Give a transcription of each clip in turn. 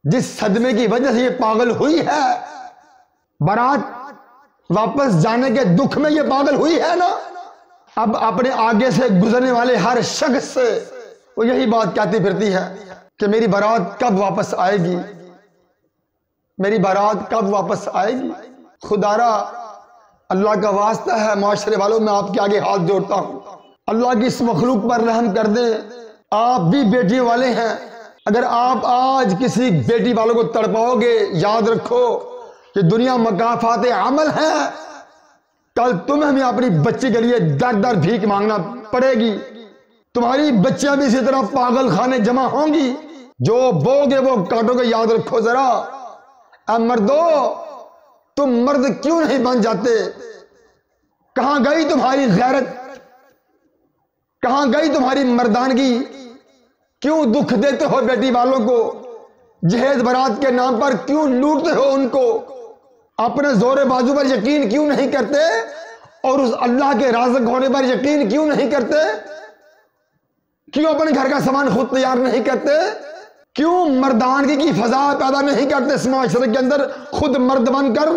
جس صدمے کی وجہ سے یہ پاگل ہوئی ہے، بارات واپس جانے کے دکھ میں یہ پاگل ہوئی ہے نا، اب اپنے آگے سے گزرنے والے ہر شخص سے وہ یہی بات کہتی پھرتی ہے کہ میری بارات کب واپس آئے گی، میری بارات کب واپس آئے گی۔ خدا را اللہ کا واسطہ ہے معاشرے والوں، میں آپ کے آگے ہاتھ جوڑتا ہوں، اللہ کی اس مخلوق پر رحم کر دیں۔ آپ بھی بیٹی والے ہیں، اگر آپ آج کسی بیٹی والوں کو تڑپاؤ گے، یاد رکھو کہ دنیا مکافات عمل ہے، کل تمہیں بھی اپنی بچی کے لیے در در بھیک مانگنا پڑے گی۔ تمہاری بچیاں بھی اسی طرح پاگل خانے جمع ہوں گی، جو بو گے وہ کاٹو گے۔ یاد رکھو ذرا، اے مردو، تم مرد کیوں نہیں بن جاتے؟ کہاں گئی تمہاری غیرت؟ کہاں گئی تمہاری مردانگی؟ کیوں دکھ دیتے ہو بیٹی والوں کو؟ جہیز برات کے نام پر کیوں لوٹتے ہو ان کو؟ اپنے زور بازو پر یقین کیوں نہیں کرتے اور اس اللہ کے رازق ہونے پر یقین کیوں نہیں کرتے؟ کیوں اپنے گھر کا سامان خود تیار نہیں کرتے؟ کیوں مردانگی کی فضا پیدا نہیں کرتے اس معاشرے کے اندر خود مرد بن کر،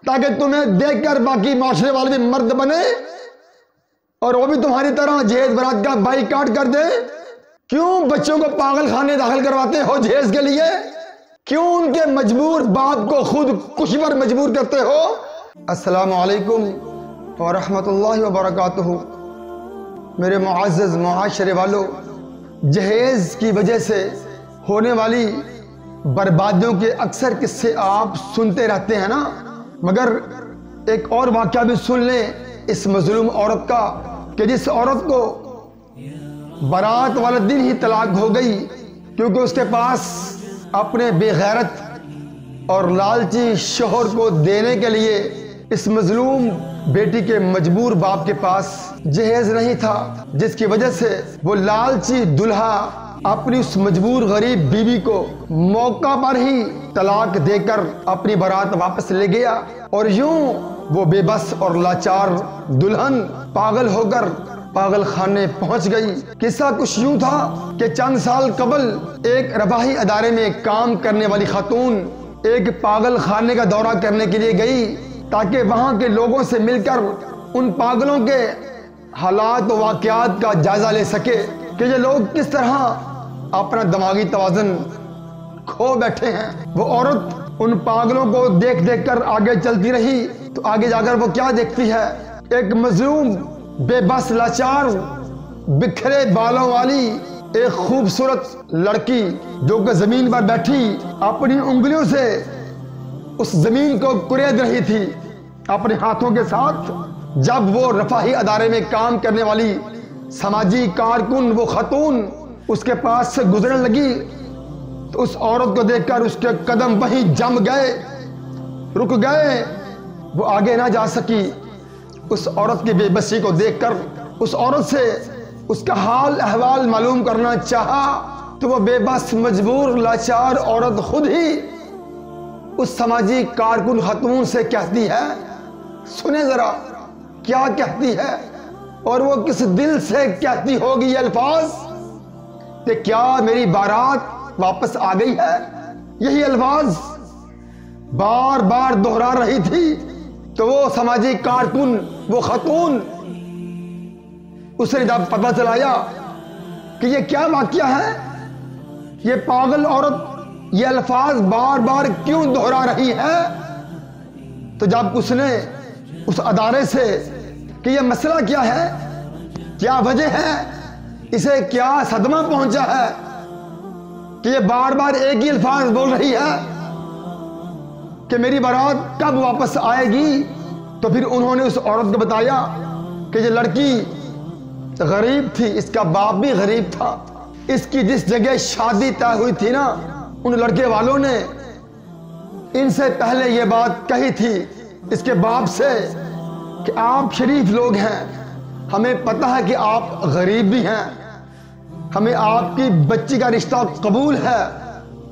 تاکہ تمہیں دیکھ کر باقی معاشرے والے بھی مرد بنے اور وہ بھی تمہاری طرح جہیز برات کا بائیکاٹ کر دیں؟ کیوں بچوں کو پاگل خانے داخل کرواتے ہو جہیز کے لیے؟ کیوں ان کے مجبور باپ کو خود کشی پر مجبور کرتے ہو؟ السلام علیکم ورحمۃ اللہ وبرکاتہ۔ میرے معزز معاشرے والوں، جہیز کی وجہ سے ہونے والی بربادیوں کے اکثر قصے آپ سنتے رہتے ہیں نا، مگر ایک اور واقعہ بھی سن لیں اس مظلوم عورت کا، کہ جس عورت کو برات والے دن ہی طلاق ہو گئی کیونکہ اس کے پاس اپنے بے غیرت اور لالچی شوہر کو دینے کے لیے اس مظلوم بیٹی کے مجبور باپ کے پاس جہیز نہیں تھا، جس کی وجہ سے وہ لالچی دلہا اپنی اس مجبور غریب بیوی کو موقع پر ہی طلاق دے کر اپنی برات واپس لے گیا، اور یوں وہ بے بس اور لاچار دلہن پاگل ہو کر پاگل خانے پہنچ گئی۔ قصہ کچھ یوں تھا کہ چند سال قبل ایک رفاہی ادارے میں کام کرنے والی خاتون ایک پاگل خانے کا دورہ کرنے کے لیے گئی تاکہ وہاں کے لوگوں سے مل کر ان پاگلوں کے حالات و واقعات کا جائزہ لے سکے کہ یہ لوگ کس طرح اپنا دماغی توازن کھو بیٹھے ہیں۔ وہ عورت ان پاگلوں کو دیکھ دیکھ کر آگے چلتی رہی تو آگے جا کر وہ کیا دیکھتی ہے؟ ایک مظلوم بے بس لاچار بکھرے بالوں والی ایک خوبصورت لڑکی جو کہ زمین پر بیٹھی اپنی انگلیوں سے اس زمین کو کرید رہی تھی اپنے ہاتھوں کے ساتھ۔ جب وہ رفاہی ادارے میں کام کرنے والی سماجی کارکن وہ خاتون اس کے پاس سے گزرنے لگی تو اس عورت کو دیکھ کر اس کے قدم وہیں جم گئے، رک گئے، وہ آگے نہ جا سکی۔ اس عورت کی بے بسی کو دیکھ کر اس عورت سے اس کا حال احوال معلوم کرنا چاہا تو وہ بے بس مجبور لاچار عورت خود ہی اس سماجی کارکن خاتون سے کہتی ہے، سنیں ذرا کیا کہتی ہے، اور وہ کس دل سے کہتی ہوگی یہ الفاظ کہ کیا میری بارات واپس آ گئی ہے؟ یہی الفاظ بار بار دہرا رہی تھی تو وہ سماجی کارکن وہ خاتون اسے جب پتہ چلایا کہ یہ کیا واقعہ ہے، یہ پاگل عورت یہ الفاظ بار بار کیوں دہرا رہی ہے، تو جب اس نے اس ادارے سے کہ یہ مسئلہ کیا ہے، کیا وجہ ہے، اسے کیا صدمہ پہنچا ہے کہ یہ بار بار ایک ہی الفاظ بول رہی ہے کہ میری بارات کب واپس آئے گی، تو پھر انہوں نے اس عورت کو بتایا کہ یہ لڑکی غریب تھی، اس کا باپ بھی غریب تھا، اس کی جس جگہ شادی طے ہوئی تھی نا، ان لڑکے والوں نے ان سے پہلے یہ بات کہی تھی اس کے باپ سے کہ آپ شریف لوگ ہیں، ہمیں پتہ ہے کہ آپ غریب بھی ہیں، ہمیں آپ کی بچی کا رشتہ قبول ہے۔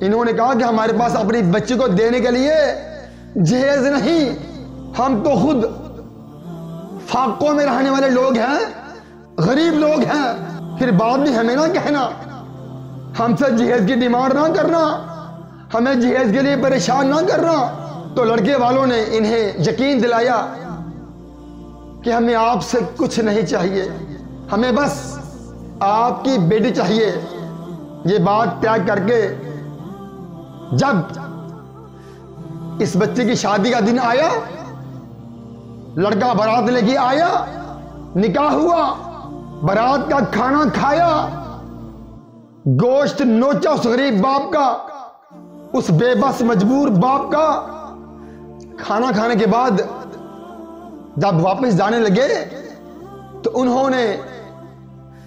انہوں نے کہا کہ ہمارے پاس اپنی بچی کو دینے کے لیے جہیز نہیں، ہم تو خود فاقوں میں رہنے والے لوگ ہیں، غریب لوگ ہیں، پھر بعد میں ہمیں نہ کہنا، ہم سے جہیز کی ڈیمانڈ نہ کرنا، ہمیں جہیز کے لیے پریشان نہ کرنا۔ تو لڑکے والوں نے انہیں یقین دلایا کہ ہمیں آپ سے کچھ نہیں چاہیے، ہمیں بس آپ کی بیٹی چاہیے۔ یہ بات طے کر کے جب اس بچے کی شادی کا دن آیا، لڑکا بارات لے کے آیا، نکاح ہوا، بارات کا کھانا کھایا، گوشت نوچا اس غریب باپ کا، اس بے بس مجبور باپ کا۔ کھانا کھانے کے بعد جب واپس جانے لگے تو انہوں نے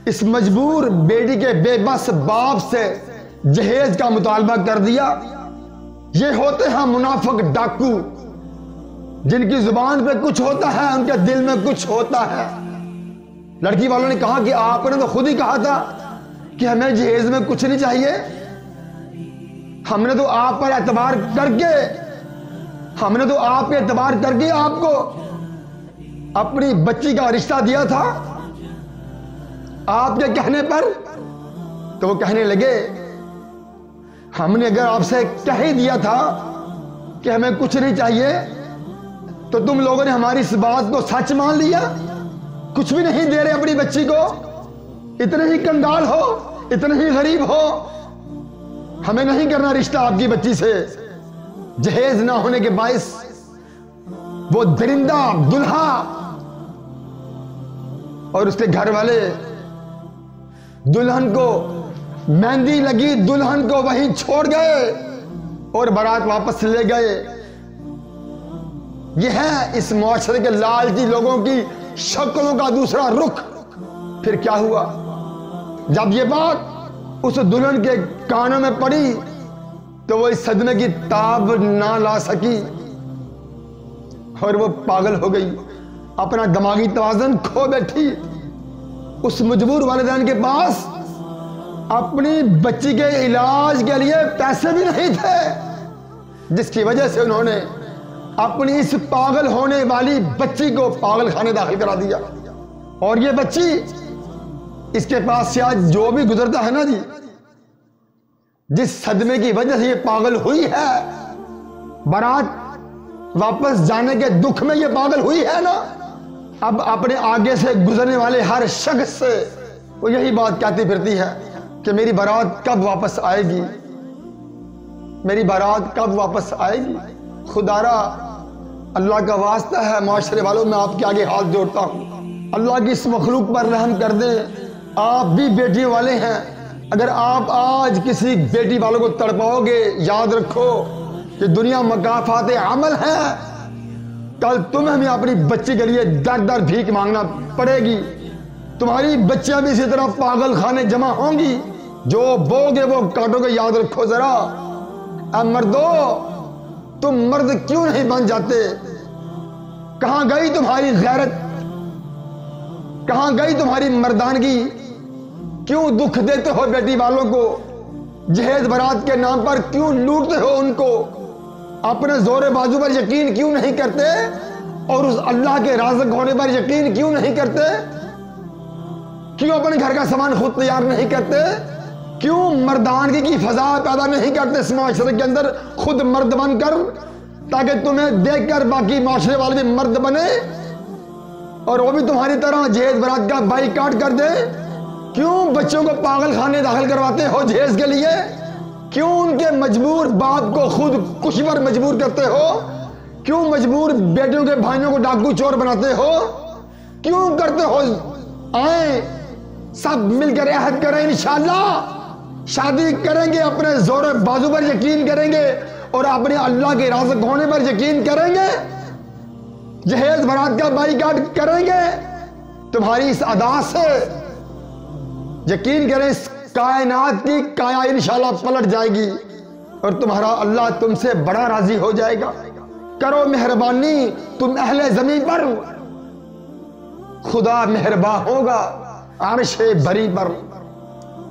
اس مجبور بیٹی کے بے بس باپ سے جہیز کا مطالبہ کر دیا۔ یہ ہوتے ہیں منافق ڈاکو، جن کی زبان پہ کچھ ہوتا ہے، ان کے دل میں کچھ ہوتا ہے۔ لڑکی والوں نے کہا کہ آپ نے تو خود ہی کہا تھا کہ ہمیں جہیز میں کچھ نہیں چاہیے، ہم نے تو آپ پر اعتبار کر کے آپ کو اپنی بچی کا رشتہ دیا تھا، آپ کے کہنے پر۔ تو وہ کہنے لگے ہم نے اگر آپ سے کہہ ہی دیا تھا کہ ہمیں کچھ نہیں چاہیے تو تم لوگوں نے ہماری اس بات کو سچ مان لیا، کچھ بھی نہیں دے رہے اپنی بچی کو، اتنے ہی کنگال ہو، اتنے ہی غریب ہو، ہمیں نہیں کرنا رشتہ آپ کی بچی سے۔ جہیز نہ ہونے کے باعث وہ درندہ دلہا اور اس کے گھر والے دلہن کو مہندی لگی دلہن کو وہیں چھوڑ گئے اور بارات واپس لے گئے۔ یہ ہے اس معاشرے کے لالچی لوگوں کی شکلوں کا دوسرا رخ۔ پھر کیا ہوا؟ جب یہ بات اس دلہن کے کانوں میں پڑی تو وہ اس صدمے کی تاب نہ لا سکی اور وہ پاگل ہو گئی، اپنا دماغی توازن کھو بیٹھی۔ اس مجبور والدین کے پاس اپنی بچی کے علاج کے لیے پیسے بھی نہیں تھے، جس کی وجہ سے انہوں نے اپنی اس پاگل ہونے والی بچی کو پاگل خانے داخل کرا دیا۔ اور یہ بچی، اس کے پاس سے آج جو بھی گزرتا ہے نا جی، جس صدمے کی وجہ سے یہ پاگل ہوئی ہے، بارات واپس جانے کے دکھ میں یہ پاگل ہوئی ہے نا، اب اپنے آگے سے گزرنے والے ہر شخص سے وہ یہی بات کہتی پھرتی ہے کہ میری بارات کب واپس آئے گی، میری بارات کب واپس آئے گی۔ خدا را اللہ کا واسطہ ہے معاشرے والوں، میں آپ کے آگے ہاتھ جوڑتا ہوں، اللہ کی اس مخلوق پر رحم کر دیں۔ آپ بھی بیٹی والے ہیں، اگر آپ آج کسی بیٹی والوں کو تڑپاؤ گے، یاد رکھو کہ دنیا مکافات عمل ہے، کل تمہیں بھی اپنی بچی کے لیے در در بھیک مانگنا پڑے گی، تمہاری بچیاں بھی اسی طرح پاگل خانے جمع ہوں گی، جو بو گے وہ کاٹو گے۔ یاد رکھو ذرا، اے مردو، تم مرد کیوں نہیں بن جاتے؟ کہاں گئی تمہاری غیرت؟ کہاں گئی تمہاری مردانگی؟ کیوں دکھ دیتے ہو بیٹی والوں کو؟ جہیز برات کے نام پر کیوں لوٹتے ہو ان کو؟ اپنے زور بازو پر یقین کیوں نہیں کرتے اور اس اللہ کے رازق ہونے پر یقین کیوں نہیں کرتے؟ کیوں اپنے گھر کا سامان خود تیار نہیں کرتے؟ کیوں مردانگی کی فضا پیدا نہیں کرتے اس معاشرے کے اندر؟ خود مرد بن کر، تاکہ تمہیں دیکھ کر باقی معاشرے والے بھی مرد بنے اور وہ بھی تمہاری طرح جہیز برات کا بائیکاٹ کر دے۔ کیوں بچوں کو پاگل خانے داخل کرواتے ہو جہیز کے لیے؟ کیوں ان کے مجبور باپ کو خود کشی پر مجبور کرتے ہو؟ کیوں مجبور بیٹیوں کے بھائیوں کو ڈاکو چور بناتے ہو؟ کیوں کرتے ہو؟ آئیں سب مل کر عہد کریں، انشاءاللہ شادی کریں گے، اپنے زور بازو پر یقین کریں گے اور اپنے اللہ کے رازق ہونے پر یقین کریں گے، جہیز برات کا بائیکاٹ کریں گے۔ تمہاری اس ادا سے یقین کریں اس کائنات کی کایا انشاءاللہ پلٹ جائے گی اور تمہارا اللہ تم سے بڑا راضی ہو جائے گا۔ کرو مہربانی تم اہل زمین پر، خدا مہربان ہوگا عرش بری پر۔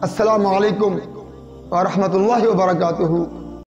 السلام علیکم ورحمۃ اللہ وبرکاتہ۔